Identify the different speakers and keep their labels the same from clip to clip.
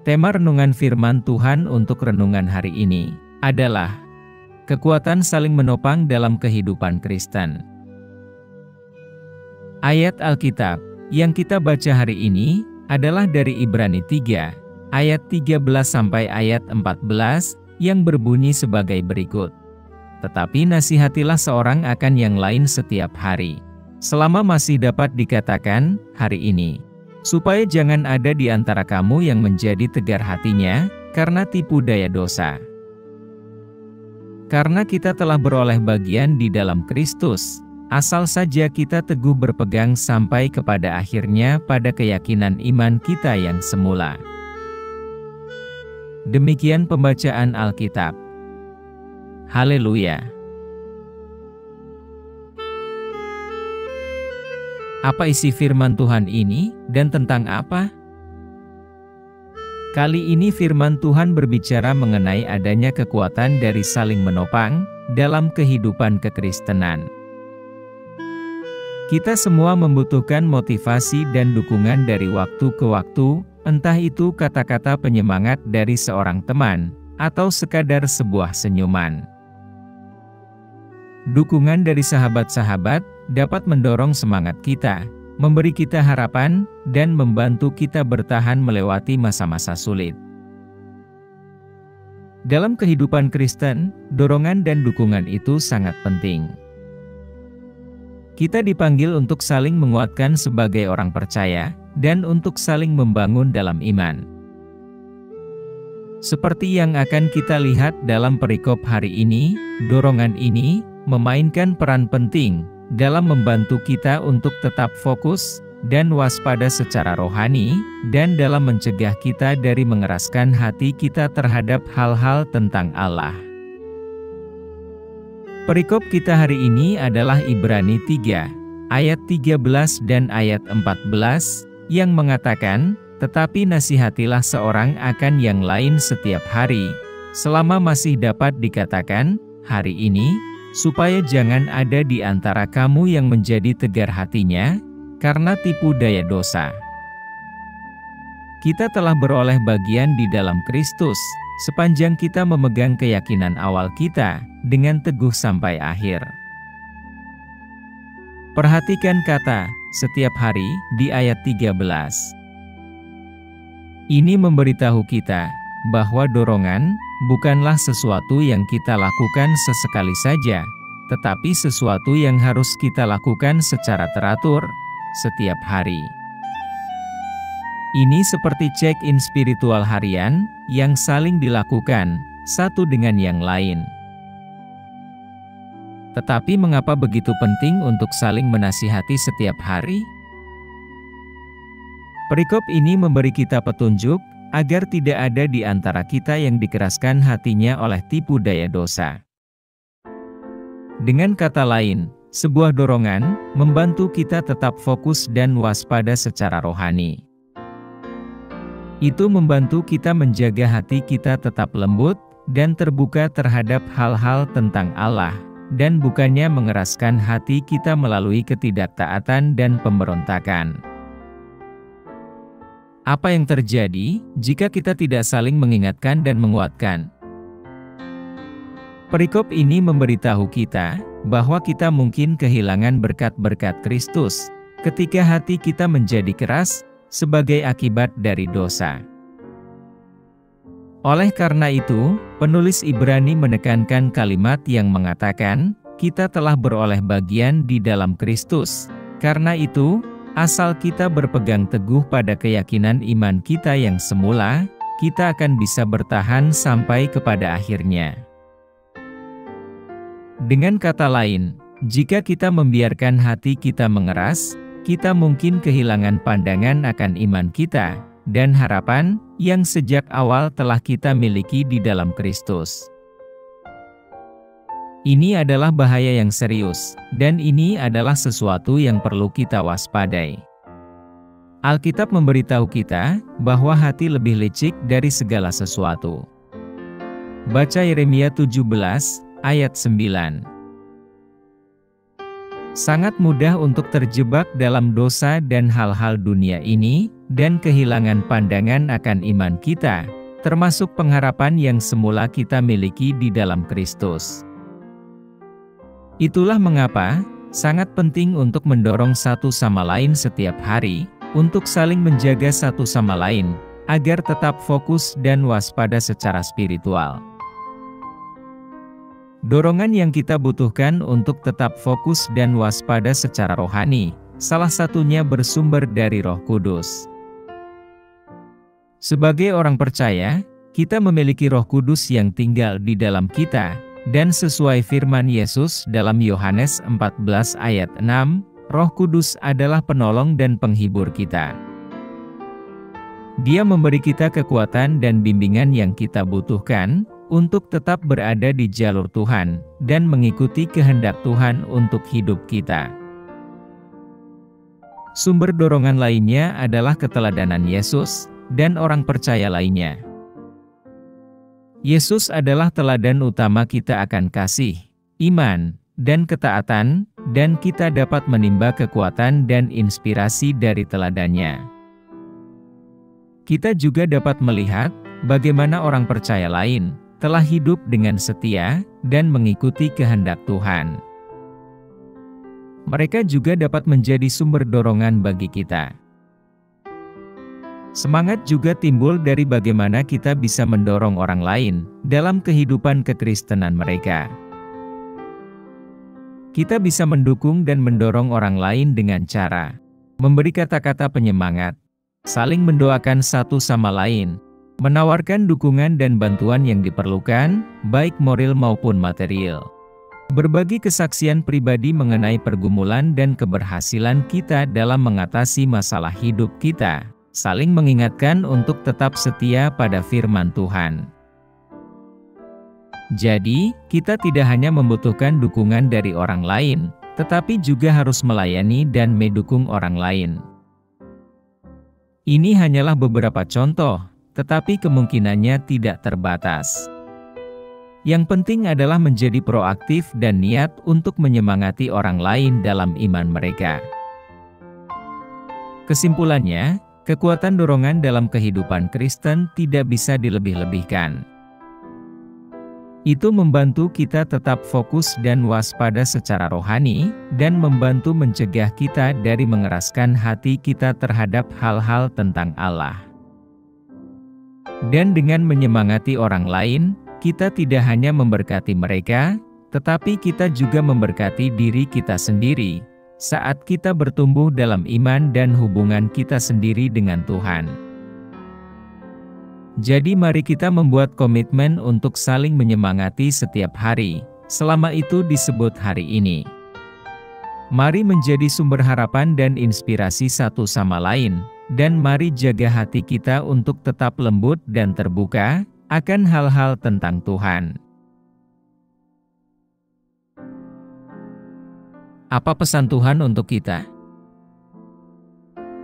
Speaker 1: Tema renungan firman Tuhan untuk renungan hari ini adalah kekuatan saling menopang dalam kehidupan Kristen. Ayat Alkitab yang kita baca hari ini adalah dari Ibrani 3, ayat 13 sampai ayat 14, yang berbunyi sebagai berikut. Tetapi nasihatilah seorang akan yang lain setiap hari, selama masih dapat dikatakan hari ini, supaya jangan ada di antara kamu yang menjadi tegar hatinya, karena tipu daya dosa. Karena kita telah beroleh bagian di dalam Kristus, asal saja kita teguh berpegang sampai kepada akhirnya pada keyakinan iman kita yang semula. Demikian pembacaan Alkitab. Haleluya. Apa isi firman Tuhan ini, dan tentang apa? Kali ini firman Tuhan berbicara mengenai adanya kekuatan dari saling menopang dalam kehidupan kekristenan. Kita semua membutuhkan motivasi dan dukungan dari waktu ke waktu, entah itu kata-kata penyemangat dari seorang teman, atau sekadar sebuah senyuman. Dukungan dari sahabat-sahabat dapat mendorong semangat kita, memberi kita harapan, dan membantu kita bertahan melewati masa-masa sulit. Dalam kehidupan Kristen, dorongan dan dukungan itu sangat penting. Kita dipanggil untuk saling menguatkan sebagai orang percaya, dan untuk saling membangun dalam iman. Seperti yang akan kita lihat dalam perikop hari ini, dorongan ini memainkan peran penting dalam membantu kita untuk tetap fokus dan waspada secara rohani, dan dalam mencegah kita dari mengeraskan hati kita terhadap hal-hal tentang Allah. Perikop kita hari ini adalah Ibrani 3, ayat 13 dan ayat 14, yang mengatakan, "Tetapi nasihatilah seorang akan yang lain setiap hari, selama masih dapat dikatakan, hari ini, supaya jangan ada di antara kamu yang menjadi tegar hatinya, karena tipu daya dosa." Kita telah beroleh bagian di dalam Kristus, sepanjang kita memegang keyakinan awal kita, dengan teguh sampai akhir. Perhatikan kata, setiap hari, di ayat 13. Ini memberitahu kita, bahwa dorongan bukanlah sesuatu yang kita lakukan sesekali saja, tetapi sesuatu yang harus kita lakukan secara teratur, setiap hari. Ini seperti check-in spiritual harian, yang saling dilakukan, satu dengan yang lain. Tetapi mengapa begitu penting untuk saling menasihati setiap hari? Perikop ini memberi kita petunjuk, agar tidak ada di antara kita yang dikeraskan hatinya oleh tipu daya dosa. Dengan kata lain, sebuah dorongan membantu kita tetap fokus dan waspada secara rohani. Itu membantu kita menjaga hati kita tetap lembut dan terbuka terhadap hal-hal tentang Allah, dan bukannya mengeraskan hati kita melalui ketidaktaatan dan pemberontakan. Apa yang terjadi jika kita tidak saling mengingatkan dan menguatkan? Perikop ini memberitahu kita bahwa kita mungkin kehilangan berkat-berkat Kristus ketika hati kita menjadi keras sebagai akibat dari dosa. Oleh karena itu, penulis Ibrani menekankan kalimat yang mengatakan, kita telah beroleh bagian di dalam Kristus. Karena itu, asal kita berpegang teguh pada keyakinan iman kita yang semula, kita akan bisa bertahan sampai kepada akhirnya. Dengan kata lain, jika kita membiarkan hati kita mengeras, kita mungkin kehilangan pandangan akan iman kita, dan harapan yang sejak awal telah kita miliki di dalam Kristus. Ini adalah bahaya yang serius, dan ini adalah sesuatu yang perlu kita waspadai. Alkitab memberitahu kita bahwa hati lebih licik dari segala sesuatu. Baca Yeremia 17, ayat 9. Sangat mudah untuk terjebak dalam dosa dan hal-hal dunia ini, dan kehilangan pandangan akan iman kita, termasuk pengharapan yang semula kita miliki di dalam Kristus. Itulah mengapa sangat penting untuk mendorong satu sama lain setiap hari, untuk saling menjaga satu sama lain, agar tetap fokus dan waspada secara spiritual. Dorongan yang kita butuhkan untuk tetap fokus dan waspada secara rohani, salah satunya bersumber dari Roh Kudus. Sebagai orang percaya, kita memiliki Roh Kudus yang tinggal di dalam kita, dan sesuai firman Yesus dalam Yohanes 14 ayat 6, Roh Kudus adalah penolong dan penghibur kita. Dia memberi kita kekuatan dan bimbingan yang kita butuhkan, untuk tetap berada di jalur Tuhan, dan mengikuti kehendak Tuhan untuk hidup kita. Sumber dorongan lainnya adalah keteladanan Yesus, dan orang percaya lainnya. Yesus adalah teladan utama kita akan kasih, iman, dan ketaatan, dan kita dapat menimba kekuatan dan inspirasi dari teladannya. Kita juga dapat melihat bagaimana orang percaya lain telah hidup dengan setia dan mengikuti kehendak Tuhan. Mereka juga dapat menjadi sumber dorongan bagi kita. Semangat juga timbul dari bagaimana kita bisa mendorong orang lain dalam kehidupan kekristenan mereka. Kita bisa mendukung dan mendorong orang lain dengan cara memberi kata-kata penyemangat, saling mendoakan satu sama lain, menawarkan dukungan dan bantuan yang diperlukan, baik moral maupun material. Berbagi kesaksian pribadi mengenai pergumulan dan keberhasilan kita dalam mengatasi masalah hidup kita, saling mengingatkan untuk tetap setia pada firman Tuhan. Jadi, kita tidak hanya membutuhkan dukungan dari orang lain, tetapi juga harus melayani dan mendukung orang lain. Ini hanyalah beberapa contoh, tetapi kemungkinannya tidak terbatas. Yang penting adalah menjadi proaktif dan niat untuk menyemangati orang lain dalam iman mereka. Kesimpulannya, kekuatan dorongan dalam kehidupan Kristen tidak bisa dilebih-lebihkan. Itu membantu kita tetap fokus dan waspada secara rohani, dan membantu mencegah kita dari mengeraskan hati kita terhadap hal-hal tentang Allah. Dan dengan menyemangati orang lain, kita tidak hanya memberkati mereka, tetapi kita juga memberkati diri kita sendiri, saat kita bertumbuh dalam iman dan hubungan kita sendiri dengan Tuhan. Jadi mari kita membuat komitmen untuk saling menyemangati setiap hari, selama itu disebut hari ini. Mari menjadi sumber harapan dan inspirasi satu sama lain, dan mari jaga hati kita untuk tetap lembut dan terbuka akan hal-hal tentang Tuhan. Apa pesan Tuhan untuk kita?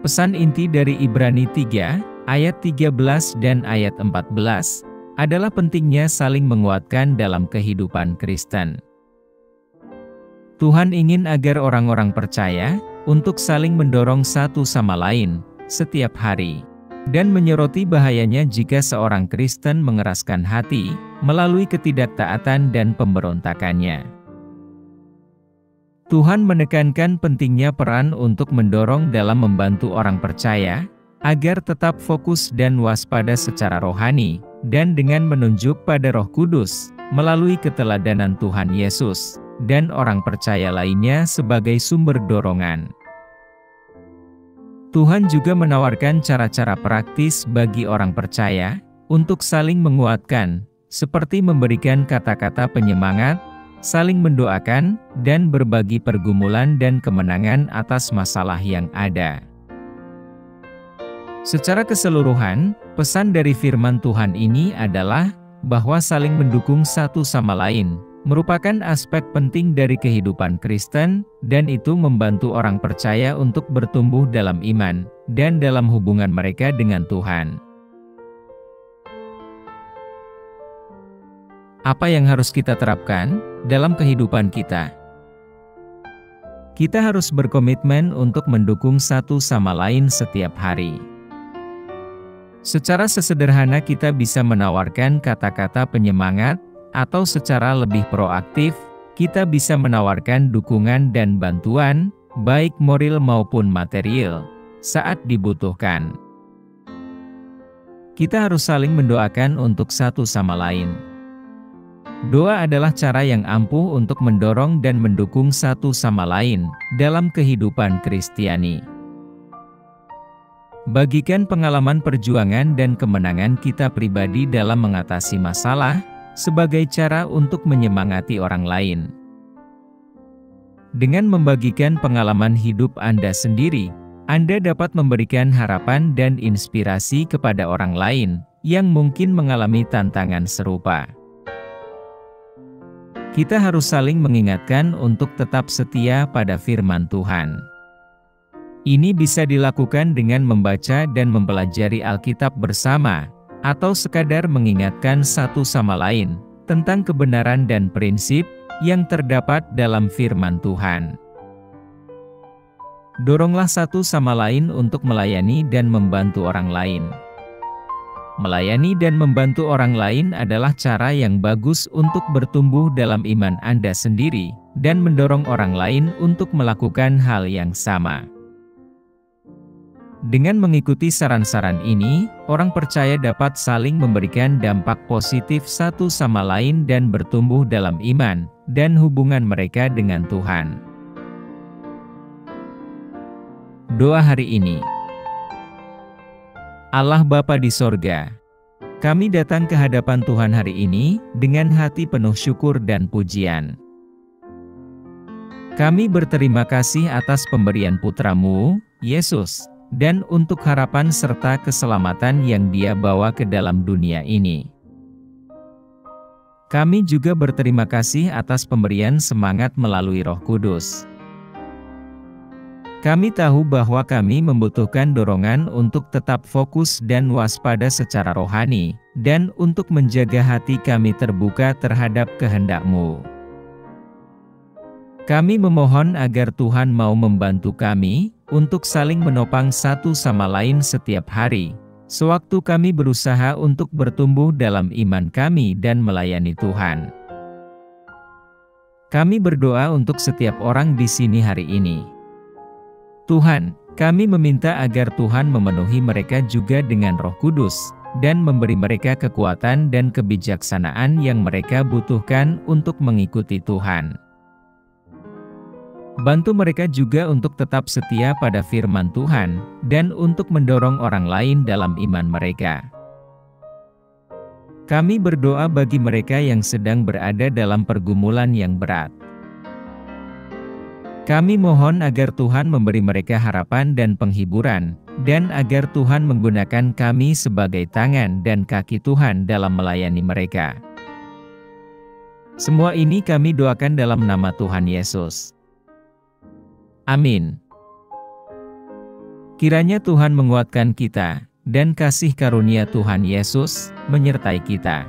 Speaker 1: Pesan inti dari Ibrani 3, ayat 13 dan ayat 14, adalah pentingnya saling menguatkan dalam kehidupan Kristen. Tuhan ingin agar orang-orang percaya untuk saling mendorong satu sama lain setiap hari, dan menyoroti bahayanya jika seorang Kristen mengeraskan hati melalui ketidaktaatan dan pemberontakannya. Tuhan menekankan pentingnya peran untuk mendorong dalam membantu orang percaya agar tetap fokus dan waspada secara rohani, dan dengan menunjuk pada Roh Kudus melalui keteladanan Tuhan Yesus dan orang percaya lainnya sebagai sumber dorongan. Tuhan juga menawarkan cara-cara praktis bagi orang percaya untuk saling menguatkan, seperti memberikan kata-kata penyemangat, saling mendoakan, dan berbagi pergumulan dan kemenangan atas masalah yang ada. Secara keseluruhan, pesan dari firman Tuhan ini adalah bahwa saling mendukung satu sama lain merupakan aspek penting dari kehidupan Kristen, dan itu membantu orang percaya untuk bertumbuh dalam iman dan dalam hubungan mereka dengan Tuhan. Apa yang harus kita terapkan dalam kehidupan kita? Kita harus berkomitmen untuk mendukung satu sama lain setiap hari. Secara sesederhana kita bisa menawarkan kata-kata penyemangat, atau secara lebih proaktif, kita bisa menawarkan dukungan dan bantuan, baik moral maupun material, saat dibutuhkan. Kita harus saling mendoakan untuk satu sama lain. Doa adalah cara yang ampuh untuk mendorong dan mendukung satu sama lain dalam kehidupan Kristiani. Bagikan pengalaman perjuangan dan kemenangan kita pribadi dalam mengatasi masalah, sebagai cara untuk menyemangati orang lain. Dengan membagikan pengalaman hidup Anda sendiri, Anda dapat memberikan harapan dan inspirasi kepada orang lain yang mungkin mengalami tantangan serupa. Kita harus saling mengingatkan untuk tetap setia pada firman Tuhan. Ini bisa dilakukan dengan membaca dan mempelajari Alkitab bersama, atau sekadar mengingatkan satu sama lain tentang kebenaran dan prinsip yang terdapat dalam firman Tuhan. Doronglah satu sama lain untuk melayani dan membantu orang lain. Melayani dan membantu orang lain adalah cara yang bagus untuk bertumbuh dalam iman Anda sendiri, dan mendorong orang lain untuk melakukan hal yang sama. Dengan mengikuti saran-saran ini, orang percaya dapat saling memberikan dampak positif satu sama lain dan bertumbuh dalam iman dan hubungan mereka dengan Tuhan. Doa hari ini. Allah Bapa di sorga, kami datang ke hadapan Tuhan hari ini dengan hati penuh syukur dan pujian. Kami berterima kasih atas pemberian Putra-Mu, Yesus, dan untuk harapan serta keselamatan yang Dia bawa ke dalam dunia ini. Kami juga berterima kasih atas pemberian semangat melalui Roh Kudus. Kami tahu bahwa kami membutuhkan dorongan untuk tetap fokus dan waspada secara rohani, dan untuk menjaga hati kami terbuka terhadap kehendak-Mu. Kami memohon agar Tuhan mau membantu kami untuk saling menopang satu sama lain setiap hari, sewaktu kami berusaha untuk bertumbuh dalam iman kami dan melayani Tuhan. Kami berdoa untuk setiap orang di sini hari ini. Tuhan, kami meminta agar Tuhan memenuhi mereka juga dengan Roh Kudus, dan memberi mereka kekuatan dan kebijaksanaan yang mereka butuhkan untuk mengikuti Tuhan. Bantu mereka juga untuk tetap setia pada firman Tuhan, dan untuk mendorong orang lain dalam iman mereka. Kami berdoa bagi mereka yang sedang berada dalam pergumulan yang berat. Kami mohon agar Tuhan memberi mereka harapan dan penghiburan, dan agar Tuhan menggunakan kami sebagai tangan dan kaki Tuhan dalam melayani mereka. Semua ini kami doakan dalam nama Tuhan Yesus. Amin. Kiranya Tuhan menguatkan kita, dan kasih karunia Tuhan Yesus menyertai kita.